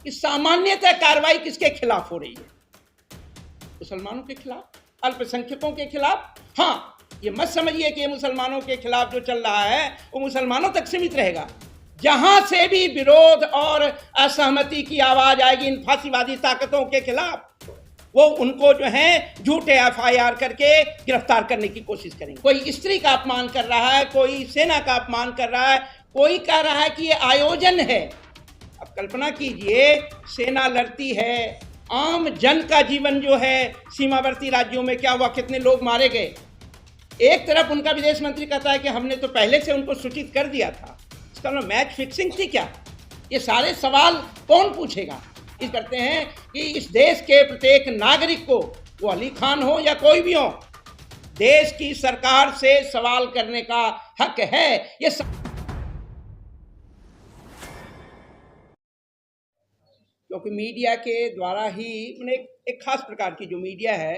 कि सामान्यतः कार्रवाई किसके खिलाफ हो रही है? मुसलमानों के खिलाफ, अल्पसंख्यकों के खिलाफ। हाँ, ये मत समझिए कि ये मुसलमानों के खिलाफ जो चल रहा है वो मुसलमानों तक सीमित रहेगा। जहां से भी विरोध और असहमति की आवाज आएगी इन फांसीवादी ताकतों के खिलाफ, वो उनको जो है झूठे एफआईआर करके गिरफ्तार करने की कोशिश करेंगे। कोई स्त्री का अपमान कर रहा है, कोई सेना का अपमान कर रहा है, कोई कह रहा है कि ये आयोजन है। अब कल्पना कीजिए, सेना लड़ती है, आम जन का जीवन जो है सीमावर्ती राज्यों में क्या हुआ, कितने लोग मारे गए। एक तरफ उनका विदेश मंत्री कहता है कि हमने तो पहले से उनको सूचित कर दिया था। इसका मतलब मैच फिक्सिंग थी क्या? ये सारे सवाल कौन पूछेगा? इस करते हैं कि इस देश के प्रत्येक नागरिक को, वो अली खान हो या कोई भी हो, देश की सरकार से सवाल करने का हक है। ये क्योंकि मीडिया के द्वारा ही, एक खास प्रकार की जो मीडिया है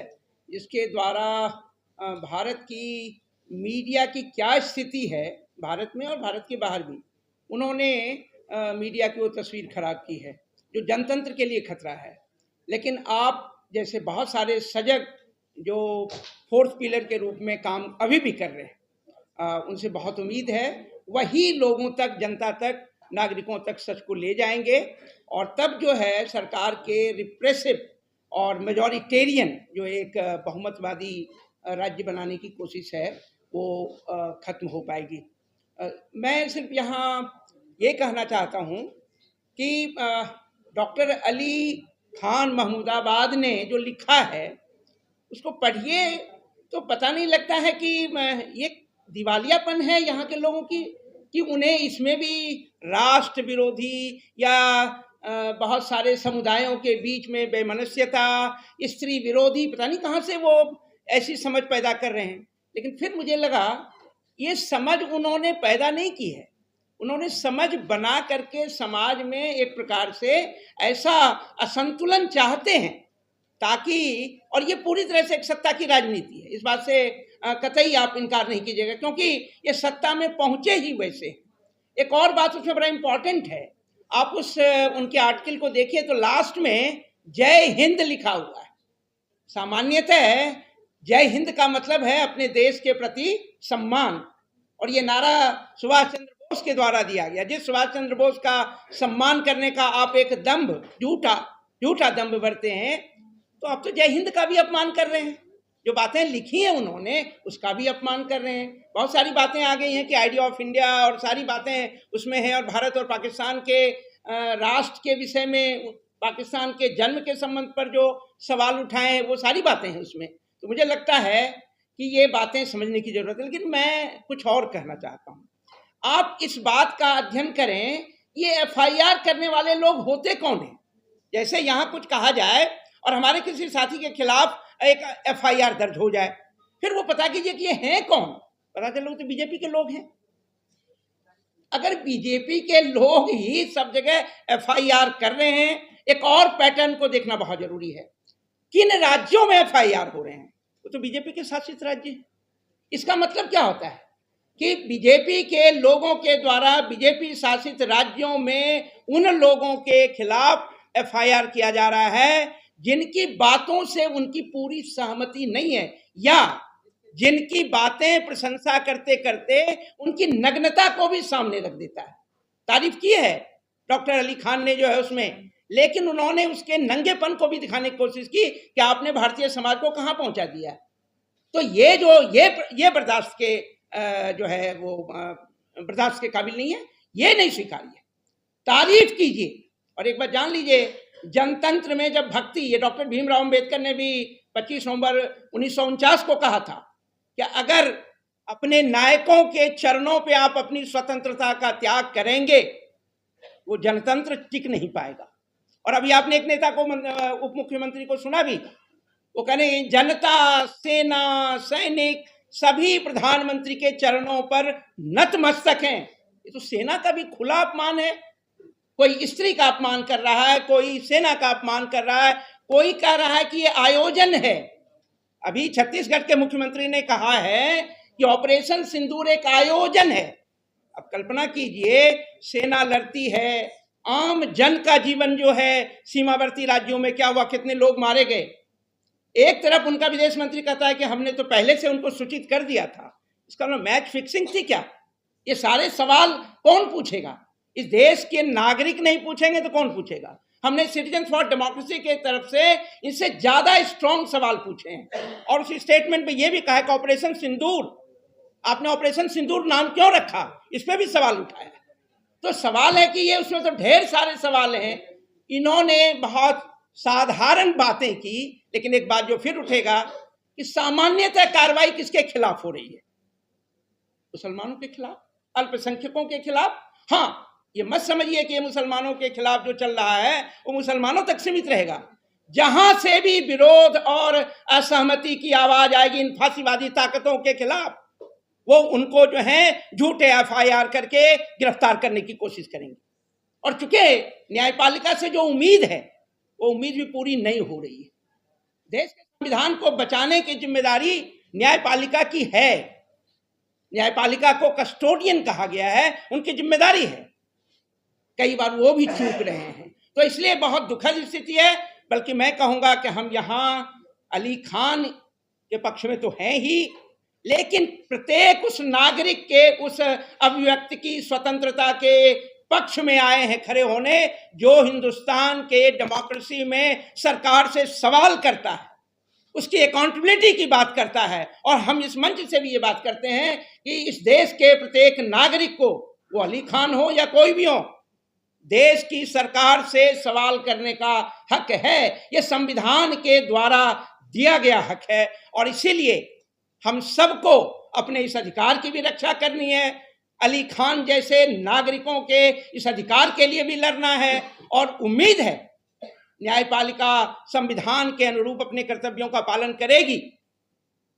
जिसके द्वारा भारत की मीडिया की क्या स्थिति है भारत में और भारत के बाहर भी, उन्होंने मीडिया की वो तस्वीर खराब की है जो जनतंत्र के लिए खतरा है। लेकिन आप जैसे बहुत सारे सजग जो फोर्थ पिलर के रूप में काम अभी भी कर रहे हैं, उनसे बहुत उम्मीद है वही लोगों तक, जनता तक, नागरिकों तक सच को ले जाएंगे और तब जो है सरकार के रिप्रेसिव और मेजॉरिटेरियन जो एक बहुमतवादी राज्य बनाने की कोशिश है वो खत्म हो पाएगी। मैं सिर्फ यहाँ ये कहना चाहता हूँ कि डॉक्टर अली खान महमूदाबाद ने जो लिखा है उसको पढ़िए तो पता नहीं लगता है कि ये दिवालियापन है यहाँ के लोगों की, कि उन्हें इसमें भी राष्ट्र विरोधी या बहुत सारे समुदायों के बीच में बेमनस्यता, स्त्री विरोधी, पता नहीं कहाँ से वो ऐसी समझ पैदा कर रहे हैं। लेकिन फिर मुझे लगा ये समझ उन्होंने पैदा नहीं की है, उन्होंने समझ बना करके समाज में एक प्रकार से ऐसा असंतुलन चाहते हैं ताकि, और ये पूरी तरह से एक सत्ता की राजनीति है, इस बात से कतई आप इनकार नहीं कीजिएगा, क्योंकि ये सत्ता में पहुंचे ही वैसे। एक और बात उसमें बड़ा इंपॉर्टेंट है, आप उनके आर्टिकल को देखिए तो लास्ट में जय हिंद लिखा हुआ है। सामान्यतः जय हिंद का मतलब है अपने देश के प्रति सम्मान, और ये नारा सुभाष चंद्र बोस के द्वारा दिया गया। जिस सुभाष चंद्र बोस का सम्मान करने का आप एक दंभ, झूठा दंभ बरते हैं, तो आप तो जय हिंद का भी अपमान कर रहे हैं। जो बातें लिखी हैं उन्होंने उसका भी अपमान कर रहे हैं। बहुत सारी बातें आ गई हैं कि आइडिया ऑफ इंडिया और सारी बातें उसमें हैं, और भारत और पाकिस्तान के राष्ट्र के विषय में, पाकिस्तान के जन्म के संबंध पर जो सवाल उठाए हैं वो सारी बातें हैं उसमें। तो मुझे लगता है कि ये बातें समझने की जरूरत है। लेकिन मैं कुछ और कहना चाहता हूँ, आप इस बात का अध्ययन करें, ये एफआईआर करने वाले लोग होते कौन हैं? जैसे यहाँ कुछ कहा जाए और हमारे किसी साथी के खिलाफ एक एफआईआर दर्ज हो जाए, फिर वो पता कीजिए कि ये हैं कौन, पता चलो तो बीजेपी के लोग हैं। अगर बीजेपी के लोग ही सब जगह एफआईआर कर रहे हैं, एक और पैटर्न को देखना बहुत जरूरी है। किन राज्यों में एफआईआर हो रहे हैं? वो तो बीजेपी के शासित राज्य हैं। इसका मतलब क्या होता है कि बीजेपी के लोगों के द्वारा बीजेपी शासित राज्यों में उन लोगों के खिलाफ एफआईआर किया जा रहा है जिनकी बातों से उनकी पूरी सहमति नहीं है, या जिनकी बातें प्रशंसा करते करते उनकी नग्नता को भी सामने रख देता है। तारीफ की है डॉक्टर अली खान ने जो है उसमें, लेकिन उन्होंने उसके नंगेपन को भी दिखाने की कोशिश की कि आपने भारतीय समाज को कहां पहुंचा दिया है। तो ये बर्दाश्त के जो है वो बर्दाश्त के काबिल नहीं है, ये नहीं स्वीकार्य। तारीफ कीजिए और एक बार जान लीजिए, जनतंत्र में जब भक्ति, ये डॉक्टर भीमराव अंबेडकर ने भी 25 नवंबर 1949 को कहा था कि अगर अपने नायकों के चरणों पे आप अपनी स्वतंत्रता का त्याग करेंगे, वो जनतंत्र टिक नहीं पाएगा। और अभी आपने एक नेता को, उप मुख्यमंत्री को सुना भी, वो कह रहे हैं जनता, सेना, सैनिक सभी प्रधानमंत्री के चरणों पर नतमस्तक हैं। ये तो सेना का भी खुला अपमान है। कोई स्त्री का अपमान कर रहा है, कोई सेना का अपमान कर रहा है, कोई कह रहा है कि ये आयोजन है। अभी छत्तीसगढ़ के मुख्यमंत्री ने कहा है कि ऑपरेशन सिंदूर एक आयोजन है। अब कल्पना कीजिए, सेना लड़ती है, आम जन का जीवन जो है सीमावर्ती राज्यों में क्या हुआ, कितने लोग मारे गए। एक तरफ उनका विदेश मंत्री कहता है कि हमने तो पहले से उनको सूचित कर दिया था। इसका मतलब मैच फिक्सिंग थी क्या? ये सारे सवाल कौन पूछेगा? इस देश के नागरिक नहीं पूछेंगे तो कौन पूछेगा? हमने सिटीजन फॉर डेमोक्रेसी के तरफ से इनसे ज्यादा स्ट्रॉन्ग सवाल पूछे हैं और उस स्टेटमेंट में यह भी कहा है कि ऑपरेशन सिंदूर, आपने ऑपरेशन सिंदूर नाम क्यों रखा, इस पर भी सवाल उठाया। तो सवाल है कि ये उसमें तो ढेर सारे सवाल हैं। इन्होंने बहुत साधारण बातें की, लेकिन एक बात जो फिर उठेगा कि सामान्यतः कार्रवाई किसके खिलाफ हो रही है? मुसलमानों के खिलाफ, अल्पसंख्यकों के खिलाफ। हाँ, ये मत समझिए कि ये मुसलमानों के खिलाफ जो चल रहा है वो मुसलमानों तक सीमित रहेगा। जहां से भी विरोध और असहमति की आवाज आएगी इन फांसीवादी ताकतों के खिलाफ, वो उनको जो है झूठे एफआईआर करके गिरफ्तार करने की कोशिश करेंगे। और चूंकि न्यायपालिका से जो उम्मीद है वो उम्मीद भी पूरी नहीं हो रही है। देश के संविधान को बचाने की जिम्मेदारी न्यायपालिका की है। न्यायपालिका को कस्टोडियन कहा गया है, उनकी जिम्मेदारी है। कई बार वो भी चूक रहे हैं, तो इसलिए बहुत दुखद स्थिति है। बल्कि मैं कहूंगा कि हम यहाँ अली खान के पक्ष में तो हैं ही, लेकिन प्रत्येक उस नागरिक के उस अभिव्यक्ति की स्वतंत्रता के पक्ष में आए हैं खड़े होने, जो हिंदुस्तान के डेमोक्रेसी में सरकार से सवाल करता है, उसकी अकाउंटेबिलिटी की बात करता है। और हम इस मंच से भी ये बात करते हैं कि इस देश के प्रत्येक नागरिक को, वो अली खान हो या कोई भी हो, देश की सरकार से सवाल करने का हक है। ये संविधान के द्वारा दिया गया हक है और इसीलिए हम सबको अपने इस अधिकार की भी रक्षा करनी है। अली खान जैसे नागरिकों के इस अधिकार के लिए भी लड़ना है और उम्मीद है न्यायपालिका संविधान के अनुरूप अपने कर्तव्यों का पालन करेगी।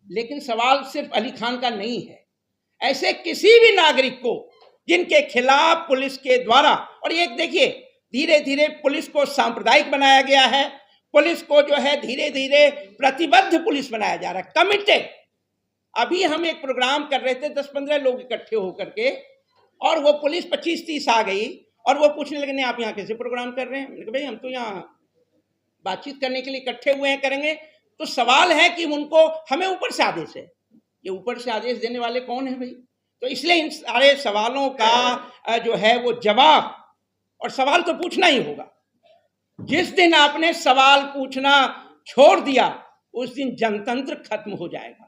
लेकिन सवाल सिर्फ अली खान का नहीं है, ऐसे किसी भी नागरिक को जिनके खिलाफ पुलिस के द्वारा, और ये देखिए धीरे धीरे पुलिस को सांप्रदायिक बनाया गया है, पुलिस को जो है धीरे धीरे प्रतिबद्ध पुलिस बनाया जा रहा है, कमिटेड। अभी हम एक प्रोग्राम कर रहे थे 10-15 लोग इकट्ठे होकर के, और वो पुलिस 25-30 आ गई और वो पूछने लगे नहीं आप यहाँ कैसे प्रोग्राम कर रहे हैं? मैंने कहा भाई हम तो यहाँ बातचीत करने के लिए इकट्ठे हुए हैं, करेंगे। तो सवाल है कि उनको, हमें ऊपर से आदेश है, ये ऊपर से आदेश देने वाले कौन है भाई? तो इसलिए इन सारे सवालों का जो है वो जवाब, और सवाल तो पूछना ही होगा। जिस दिन आपने सवाल पूछना छोड़ दिया उस दिन जनतंत्र खत्म हो जाएगा।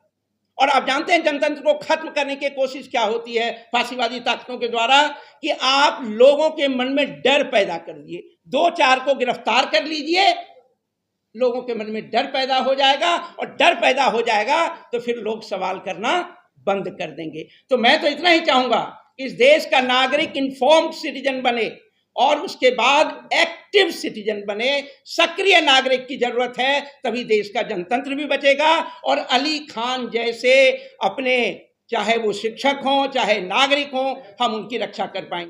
और आप जानते हैं जनतंत्र को खत्म करने की कोशिश क्या होती है फांसीवादी ताकतों के द्वारा, कि आप लोगों के मन में डर पैदा कर दिए, 2-4 को गिरफ्तार कर लीजिए, लोगों के मन में डर पैदा हो जाएगा, और डर पैदा हो जाएगा तो फिर लोग सवाल करना बंद कर देंगे। तो मैं तो इतना ही चाहूंगा कि इस देश का नागरिक इन्फॉर्म्ड सिटीजन बने और उसके बाद एक्टिव सिटीजन बने, सक्रिय नागरिक की जरूरत है, तभी देश का जनतंत्र भी बचेगा। और अली खान जैसे अपने, चाहे वो शिक्षक हों चाहे नागरिक हों, हम उनकी रक्षा कर पाएंगे।